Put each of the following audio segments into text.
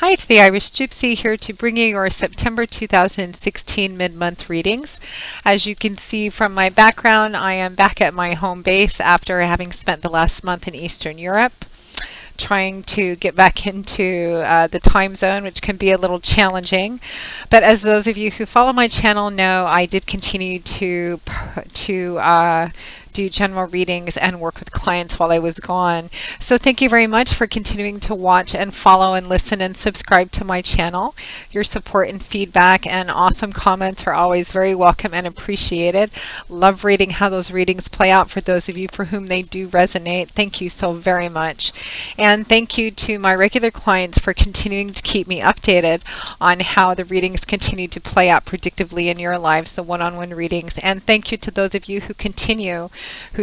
Hi, it's the Irish Gypsy here to bring you your September 2016 mid-month readings. As you can see from my background, I am back at my home base after having spent the last month in Eastern Europe, trying to get back into the time zone, which can be a little challenging. But as those of you who follow my channel know, I did continue to do general readings and work with clients while I was gone. So thank you very much for continuing to watch and follow and listen and subscribe to my channel. Your support and feedback and awesome comments are always very welcome and appreciated. Love reading how those readings play out for those of you for whom they do resonate. Thank you so very much. And thank you to my regular clients for continuing to keep me updated on how the readings continue to play out predictively in your lives, the one-on-one readings. And thank you to those of you who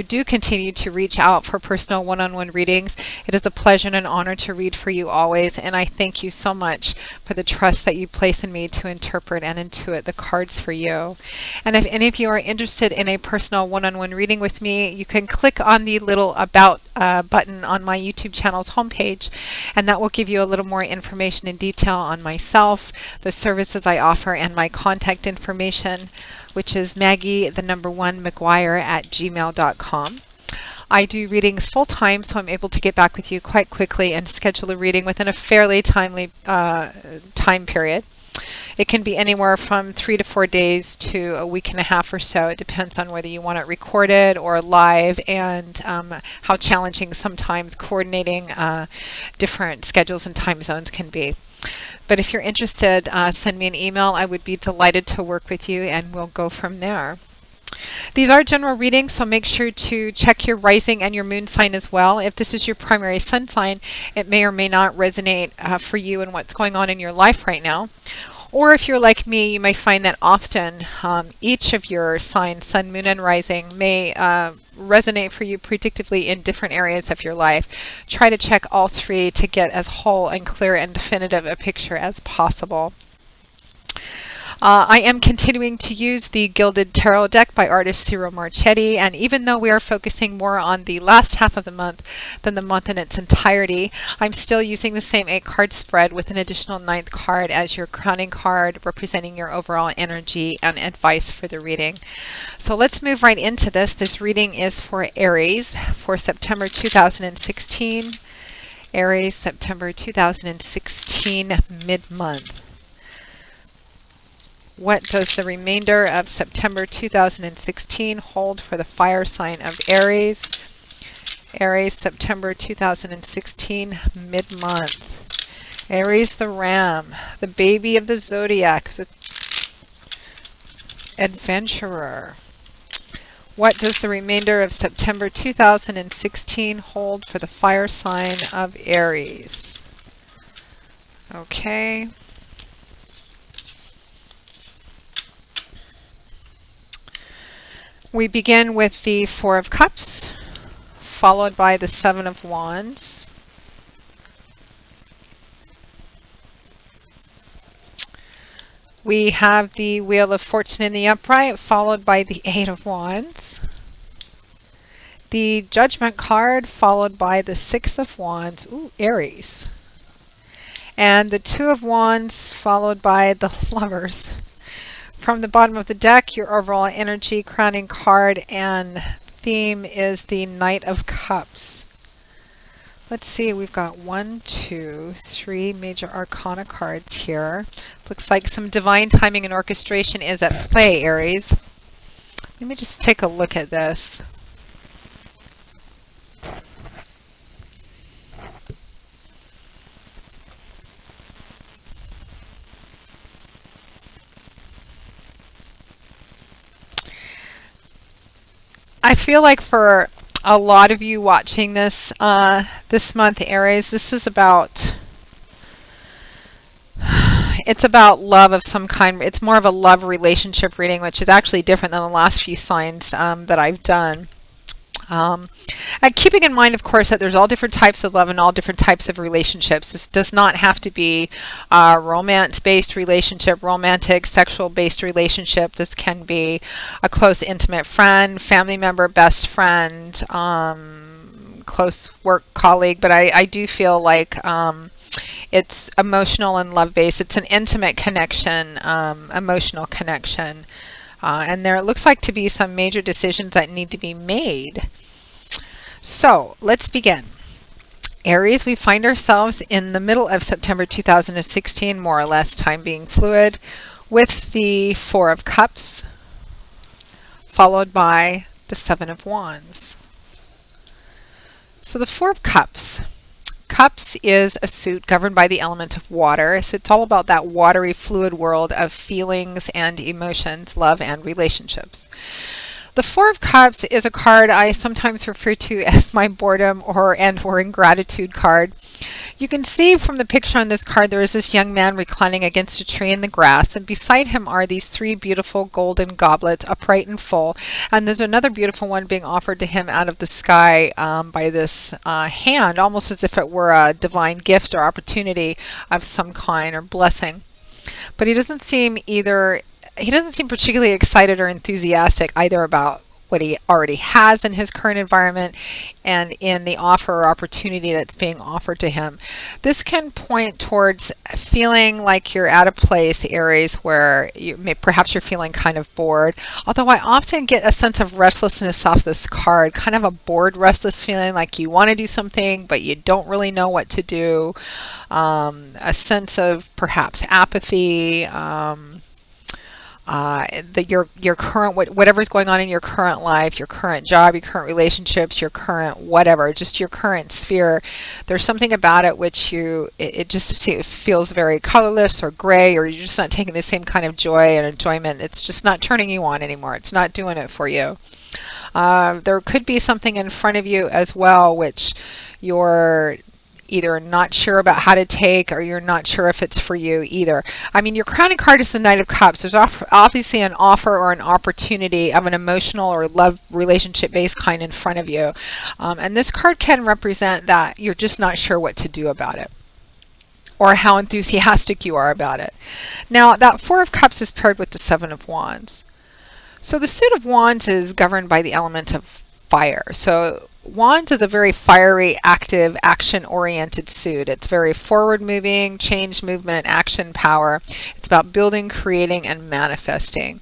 do continue to reach out for personal one-on-one readings. It is a pleasure and an honor to read for you always, and I thank you so much for the trust that you place in me to interpret and intuit the cards for you. And if any of you are interested in a personal one-on-one reading with me, you can click on the little About button on my YouTube channel's homepage, and that will give you a little more information and detail on myself, the services I offer, and my contact information, which is Maggie1McGuire@gmail.com. I do readings full-time, so I'm able to get back with you quite quickly and schedule a reading within a fairly timely time period. It can be anywhere from 3 to 4 days to a week and a half or so. It depends on whether you want it recorded or live, and how challenging sometimes coordinating different schedules and time zones can be. But if you're interested, send me an email. I would be delighted to work with you, and we'll go from there. These are general readings, so make sure to check your rising and your moon sign as well. If this is your primary sun sign, it may or may not resonate for you and what's going on in your life right now. Or if you're like me, you may find that often each of your signs, sun, moon, and rising, may resonate for you predictively in different areas of your life. Try to check all three to get as whole and clear and definitive a picture as possible. I am continuing to use the Gilded Tarot deck by artist Ciro Marchetti, and even though we are focusing more on the last half of the month than the month in its entirety, I'm still using the same 8-card spread with an additional 9th card as your crowning card, representing your overall energy and advice for the reading. So let's move right into this. This reading is for Aries for September 2016. Aries, September 2016, mid-month. What does the remainder of September 2016 hold for the fire sign of Aries? Aries, September 2016, mid-month. Aries, the ram, the baby of the zodiac, the adventurer. What does the remainder of September 2016 hold for the fire sign of Aries? Okay. We begin with the Four of Cups, followed by the Seven of Wands. We have the Wheel of Fortune in the upright, followed by the Eight of Wands. The Judgment card, followed by the Six of Wands. Ooh, Aries. And the Two of Wands, followed by the Lovers. From the bottom of the deck, your overall energy, crowning card, and theme is the Knight of Cups. Let's see, we've got 1, 2, 3 major arcana cards here. Looks like some divine timing and orchestration is at play, Aries. Let me just take a look at this. I feel like for a lot of you watching this this month, Aries, this is about, it's about love of some kind. It's more of a love relationship reading, which is actually different than the last few signs that I've done. Keeping in mind, of course, that there's all different types of love and all different types of relationships. This does not have to be a romance-based relationship, romantic, sexual-based relationship. This can be a close, intimate friend, family member, best friend, close work colleague. But I do feel like It's emotional and love-based. It's an intimate connection, emotional connection. And there looks like to be some major decisions that need to be made. So let's begin. Aries, we find ourselves in the middle of September 2016, more or less, time being fluid, with the Four of Cups, followed by the Seven of Wands. So the Four of Cups. Cups is a suit governed by the element of water. So it's all about that watery, fluid world of feelings and emotions, love and relationships. The Four of Cups is a card I sometimes refer to as my boredom or ingratitude card. You can see from the picture on this card there is this young man reclining against a tree in the grass, and beside him are these three beautiful golden goblets, upright and full, and there's another beautiful one being offered to him out of the sky by this hand, almost as if it were a divine gift or opportunity of some kind or blessing. But he doesn't seem particularly excited or enthusiastic either about what he already has in his current environment and in the offer or opportunity that's being offered to him. This can point towards feeling like you're at a place, Aries, where perhaps you're feeling kind of bored. Although I often get a sense of restlessness off this card, kind of a bored, restless feeling like you want to do something, but you don't really know what to do. A sense of perhaps apathy, your current whatever's going on in your current life, your current job, your current relationships, your current whatever, just your current sphere. There's something about it which it feels very colorless or gray, or you're just not taking the same kind of joy and enjoyment. It's just not turning you on anymore. It's not doing it for you. There could be something in front of you as well which you're either not sure about how to take, or you're not sure if it's for you either. I mean, your crowning card is the Knight of Cups. There's obviously an offer or an opportunity of an emotional or love relationship based kind in front of you. And this card can represent that you're just not sure what to do about it, or how enthusiastic you are about it. Now, that Four of Cups is paired with the Seven of Wands. So the suit of Wands is governed by the element of fire. So Wands is a very fiery, active, action-oriented suit. It's very forward-moving, change, movement, action, power. It's about building, creating, and manifesting.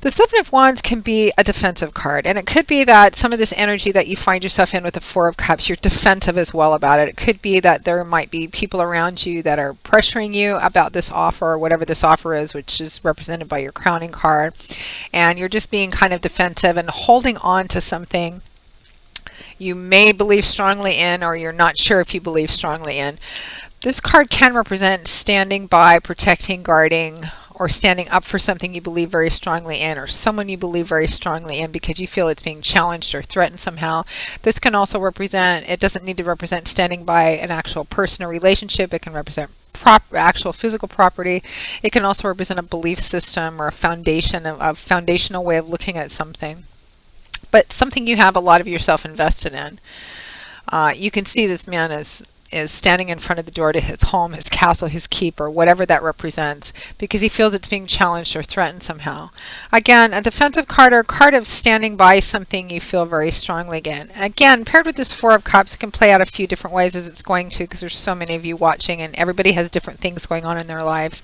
The Seven of Wands can be a defensive card, and it could be that some of this energy that you find yourself in with the Four of Cups, you're defensive as well about it. It could be that there might be people around you that are pressuring you about this offer, or whatever this offer is, which is represented by your crowning card, and you're just being kind of defensive and holding on to something you may believe strongly in, or you're not sure if you believe strongly in. This card can represent standing by, protecting, guarding, or standing up for something you believe very strongly in, or someone you believe very strongly in because you feel it's being challenged or threatened somehow. This can also represent, it doesn't need to represent standing by an actual person or relationship. It can represent actual physical property. It can also represent a belief system or a foundational way of looking at something, but something you have a lot of yourself invested in. You can see this man is standing in front of the door to his home, his castle, his keep, or whatever that represents, because he feels it's being challenged or threatened somehow. Again, a defensive card, or a card of standing by something you feel very strongly in. Again, paired with this Four of Cups, it can play out a few different ways as it's going to, because there's so many of you watching and everybody has different things going on in their lives.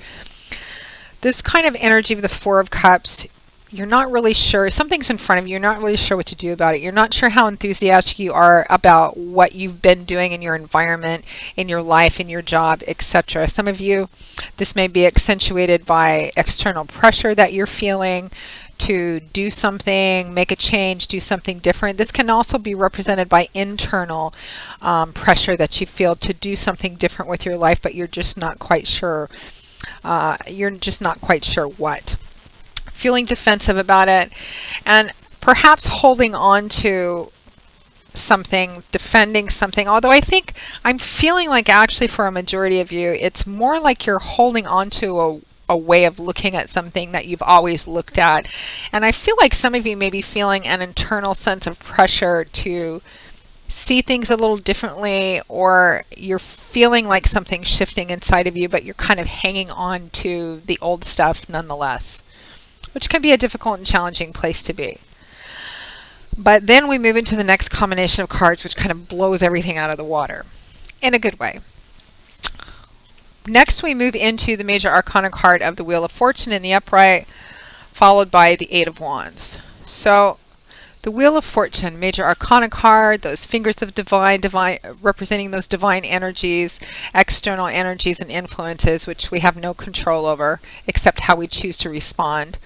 This kind of energy of the Four of Cups, you're not really sure, something's in front of you, you're not really sure what to do about it. You're not sure how enthusiastic you are about what you've been doing in your environment, in your life, in your job, etc. Some of you, this may be accentuated by external pressure that you're feeling to do something, make a change, do something different. This can also be represented by internal pressure that you feel to do something different with your life, but you're just not quite sure. You're just not quite sure what. Feeling defensive about it, and perhaps holding on to something, defending something. Although I think I'm feeling like actually for a majority of you, it's more like you're holding on to a way of looking at something that you've always looked at. And I feel like some of you may be feeling an internal sense of pressure to see things a little differently, or you're feeling like something's shifting inside of you, but you're kind of hanging on to the old stuff nonetheless, which can be a difficult and challenging place to be. But then we move into the next combination of cards, which kind of blows everything out of the water in a good way. Next, we move into the major arcana card of the Wheel of Fortune in the upright, followed by the Eight of Wands. So the Wheel of Fortune, major arcana card, those fingers of divine, representing those divine energies, external energies and influences, which we have no control over, except how we choose to respond.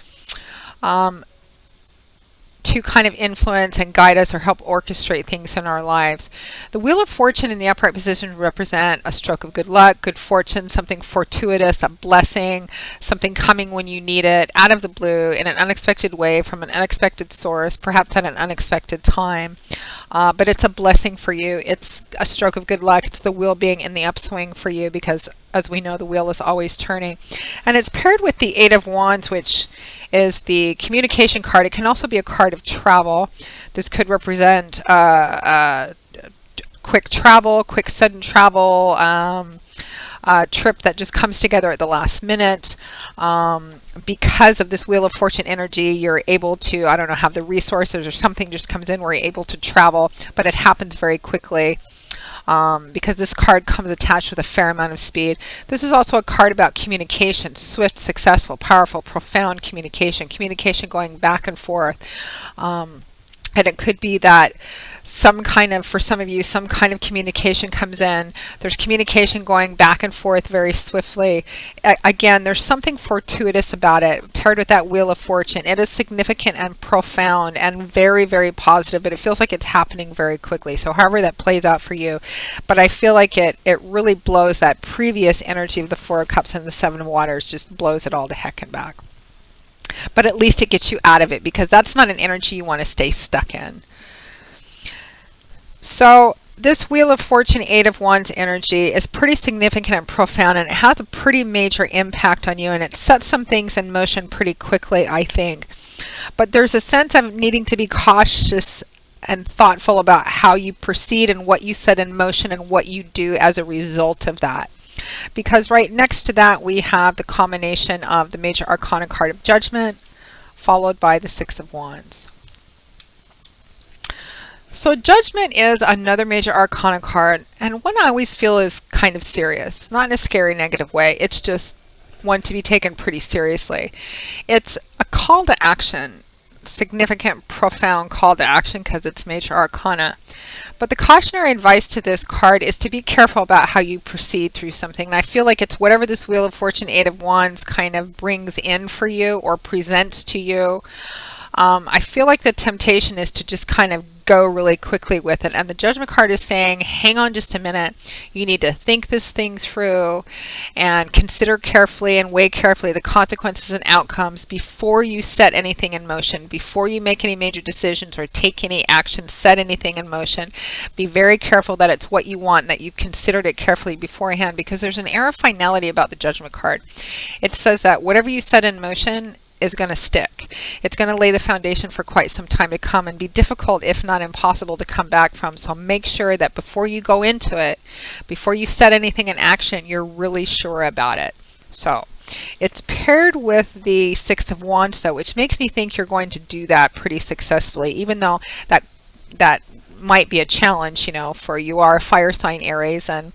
To kind of influence and guide us or help orchestrate things in our lives. The Wheel of Fortune in the upright position represent a stroke of good luck, good fortune, something fortuitous, a blessing, something coming when you need it, out of the blue, in an unexpected way, from an unexpected source, perhaps at an unexpected time. But it's a blessing for you. It's a stroke of good luck. It's the wheel being in the upswing for you because, as we know, the wheel is always turning. And it's paired with the Eight of Wands, which is the communication card. It can also be a card of travel. This could represent quick travel, quick sudden travel, a trip that just comes together at the last minute. Because of this Wheel of Fortune energy, you're able to, I don't know, have the resources or something just comes in where you're able to travel, but it happens very quickly. Because this card comes attached with a fair amount of speed. This is also a card about communication, swift, successful, powerful, profound communication going back and forth. And it could be that for some of you, some kind of communication comes in. There's communication going back and forth very swiftly. Again, there's something fortuitous about it, paired with that Wheel of Fortune. It is significant and profound and very, very positive, but it feels like it's happening very quickly. So however that plays out for you, but I feel like it really blows that previous energy of the Four of Cups and the Seven of Waters, just blows it all to heck and back. But at least it gets you out of it, because that's not an energy you want to stay stuck in. So this Wheel of Fortune, Eight of Wands energy is pretty significant and profound, and it has a pretty major impact on you, and it sets some things in motion pretty quickly, I think. But there's a sense of needing to be cautious and thoughtful about how you proceed and what you set in motion and what you do as a result of that. Because right next to that, we have the combination of the major arcana card of Judgment, followed by the Six of Wands. So Judgment is another major arcana card, and one I always feel is kind of serious, not in a scary negative way. It's just one to be taken pretty seriously. It's a call to action, significant, profound call to action, because it's major arcana. But the cautionary advice to this card is to be careful about how you proceed through something. And I feel like it's whatever this Wheel of Fortune, Eight of Wands kind of brings in for you or presents to you. I feel like the temptation is to just kind of go really quickly with it. And the Judgment card is saying, hang on just a minute. You need to think this thing through and consider carefully and weigh carefully the consequences and outcomes before you set anything in motion, before you make any major decisions or take any action, set anything in motion. Be very careful that it's what you want, that you've considered it carefully beforehand, because there's an air of finality about the Judgment card. It says that whatever you set in motion is going to stick. It's going to lay the foundation for quite some time to come and be difficult, if not impossible, to come back from. So make sure that before you go into it, before you set anything in action, you're really sure about it. So it's paired with the Six of Wands, though, which makes me think you're going to do that pretty successfully, even though that might be a challenge, for you are a fire sign, Aries, and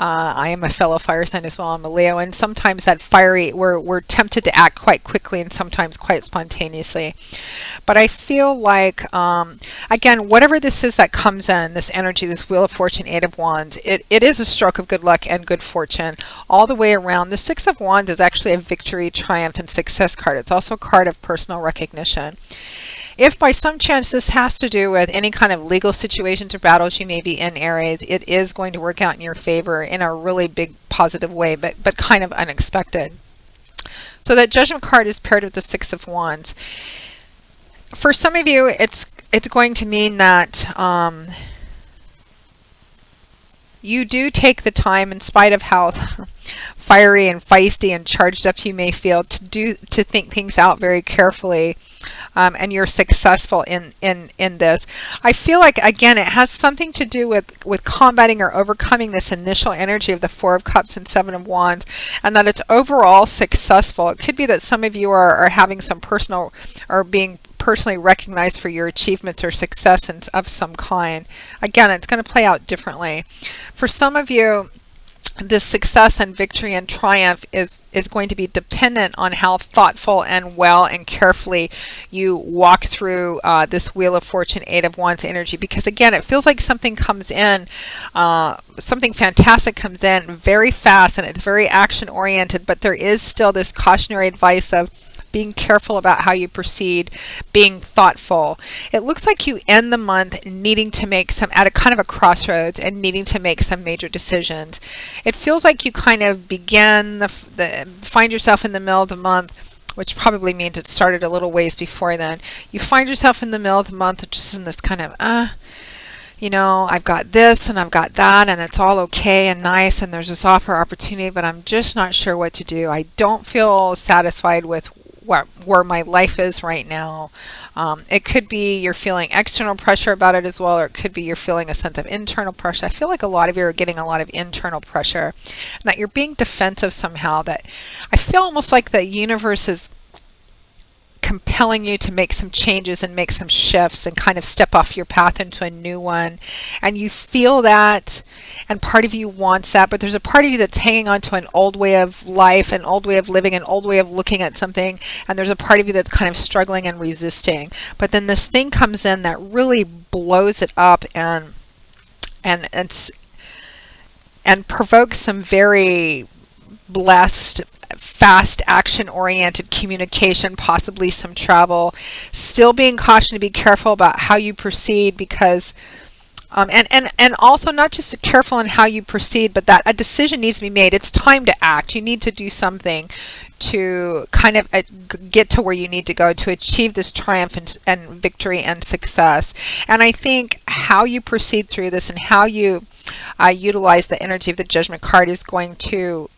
I am a fellow fire sign as well. I'm a Leo, and sometimes that fiery, we're tempted to act quite quickly and sometimes quite spontaneously. But I feel like, again, whatever this is that comes in, this energy, this Wheel of Fortune, Eight of Wands, it is a stroke of good luck and good fortune all the way around. The Six of Wands is actually a victory, triumph, and success card. It's also a card of personal recognition. If by some chance this has to do with any kind of legal situations or battles you may be in, Aries, it is going to work out in your favor in a really big positive way, but kind of unexpected. So that Judgment card is paired with the Six of Wands. For some of you, it's going to mean that you do take the time, in spite of how fiery and feisty and charged up you may feel, to think things out very carefully, and you're successful in this. I feel like, again, it has something to do with combating or overcoming this initial energy of the Four of Cups and Seven of Wands, and that it's overall successful. It could be that some of you are having some personal, or being personally recognized for your achievements or success of some kind. Again, it's going to play out differently. For some of you, this success and victory and triumph is going to be dependent on how thoughtful and well and carefully you walk through this Wheel of Fortune, Eight of Wands energy. Because again, it feels like something comes in, something fantastic comes in very fast, and it's very action oriented, but there is still this cautionary advice of being careful about how you proceed, being thoughtful. It looks like you end the month needing to make some, at a kind of a crossroads, and needing to make some major decisions. It feels like you kind of begin find yourself in the middle of the month, which probably means it started a little ways before then. You find yourself in the middle of the month just in this kind of, you know, I've got this and I've got that, and it's all okay and nice, and there's this offer opportunity, but I'm just not sure what to do. I don't feel satisfied with where my life is right now. It could be you're feeling external pressure about it as well, or it could be you're feeling a sense of internal pressure. I feel like a lot of you are getting a lot of internal pressure, and that you're being defensive somehow. That I feel almost like the universe is compelling you to make some changes and make some shifts and kind of step off your path into a new one. And you feel that, and part of you wants that, but there's a part of you that's hanging on to an old way of life, an old way of living, an old way of looking at something, and there's a part of you that's kind of struggling and resisting. But then this thing comes in that really blows it up and provokes some very blessed, fast, action-oriented communication, possibly some travel. Still being cautioned to be careful about how you proceed, because and also not just careful in how you proceed, but that a decision needs to be made. It's time to act. You need to do something to kind of get to where you need to go to achieve this triumph and victory and success. And I think how you proceed through this and how you utilize the energy of the Judgment card is going to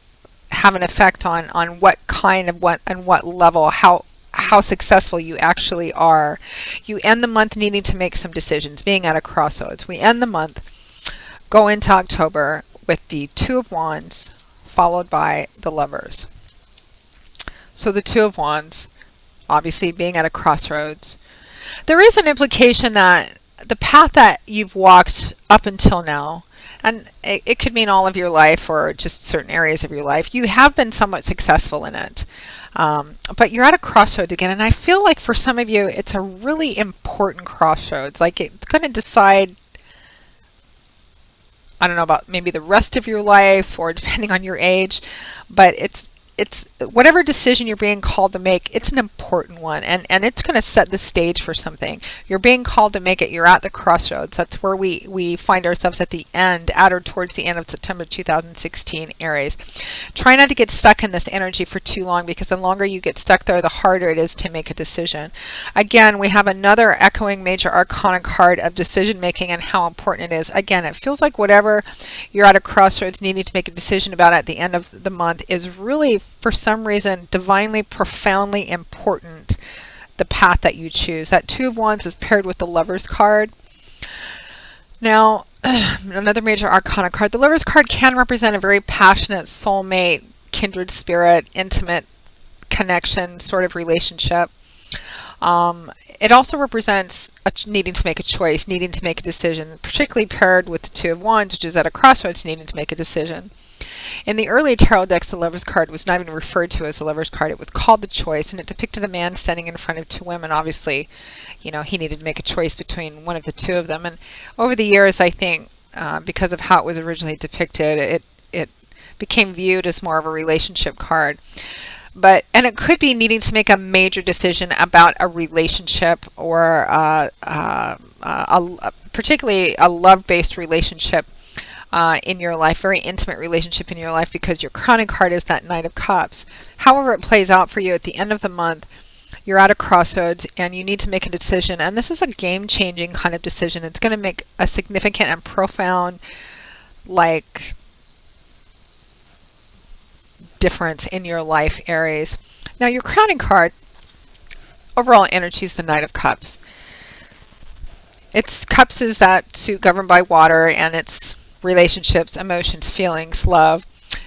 have an effect on what kind of what and what level, how successful you actually are. You end the month needing to make some decisions, being at a crossroads. We end the month, go into October with the Two of Wands followed by the Lovers. So the Two of Wands, obviously being at a crossroads. There is an implication that the path that you've walked up until now, and it could mean all of your life or just certain areas of your life, you have been somewhat successful in it. But you're at a crossroads again, and I feel like for some of you, it's a really important crossroads. Like it's going to decide, I don't know about maybe the rest of your life or depending on your age, but it's whatever decision you're being called to make, it's an important one, and it's going to set the stage for something. You're being called to make it. You're at the crossroads. That's where we find ourselves at the end, at or towards the end of September 2016, Aries. Try not to get stuck in this energy for too long, because the longer you get stuck there, the harder it is to make a decision. Again, we have another echoing major arcana card of decision making and how important it is. Again, it feels like whatever you're at a crossroads needing to make a decision about at the end of the month is really, for some reason, divinely, profoundly important, the path that you choose. That Two of Wands is paired with the Lovers card. Now, another major arcana card. The Lovers card can represent a very passionate soulmate, kindred spirit, intimate connection sort of relationship. It also represents needing to make a choice, needing to make a decision, particularly paired with the Two of Wands, which is at a crossroads, needing to make a decision. In the early tarot decks, the Lover's card was not even referred to as the Lover's card. It was called the Choice, and it depicted a man standing in front of two women. Obviously, you know, he needed to make a choice between one of the two of them. And over the years, I think, because of how it was originally depicted, it became viewed as more of a relationship card. And it could be needing to make a major decision about a relationship, or particularly a love-based relationship in your life, very intimate relationship in your life, because your crowning card is that Knight of Cups. However it plays out for you at the end of the month, you're at a crossroads and you need to make a decision. And this is a game-changing kind of decision. It's going to make a significant and profound, like, difference in your life, Aries. Now, your crowning card, overall energy, is the Knight of Cups. It's cups is that suit governed by water, and it's relationships, emotions, feelings, love.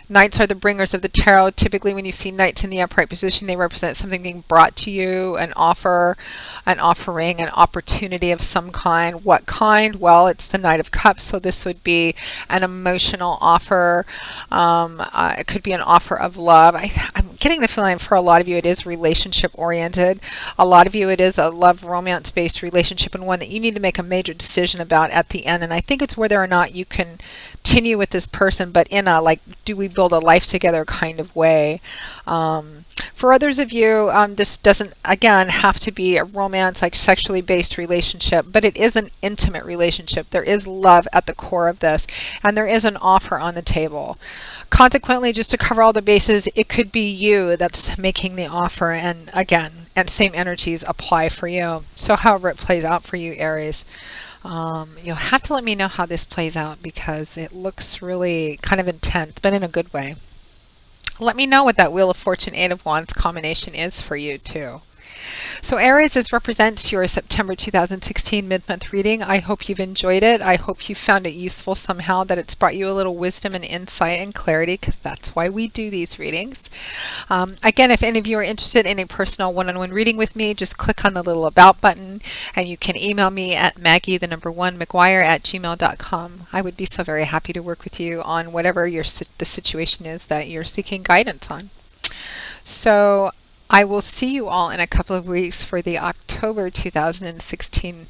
Knights are the bringers of the Tarot, typically when you see knights in the upright position, they represent something being brought to you, an offer, an offering, an opportunity of some kind. What kind? Well, it's the Knight of Cups, so this would be an emotional offer. It could be an offer of love. I'm getting the feeling for a lot of you it is relationship oriented. A lot of you it is a love romance based relationship, and one that you need to make a major decision about at the end. And I think it's whether or not you can continue with this person, but in a like, do we build a life together kind of way. For others of you, this doesn't, again, have to be a romance, like sexually based relationship, but it is an intimate relationship. There is love at the core of this, and there is an offer on the table. Consequently, just to cover all the bases, it could be you that's making the offer, and again, and same energies apply for you. So however it plays out for you, Aries, you'll have to let me know how this plays out, because it looks really kind of intense, but in a good way. Let me know what that Wheel of Fortune, Eight of Wands combination is for you too. So Aries, this represents your September 2016 mid-month reading. I hope you've enjoyed it. I hope you found it useful somehow, that it's brought you a little wisdom and insight and clarity, because that's why we do these readings. Again, if any of you are interested in a personal one-on-one reading with me, just click on the little About button, and you can email me at Maggie1McGuire@gmail.com. I would be so very happy to work with you on whatever the situation is that you're seeking guidance on. So I will see you all in a couple of weeks for the October 2016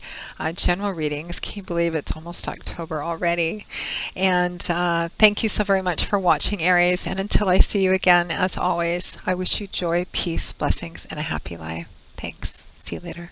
general readings. Can you believe it's almost October already? And thank you so very much for watching, Aries. And until I see you again, as always, I wish you joy, peace, blessings, and a happy life. Thanks. See you later.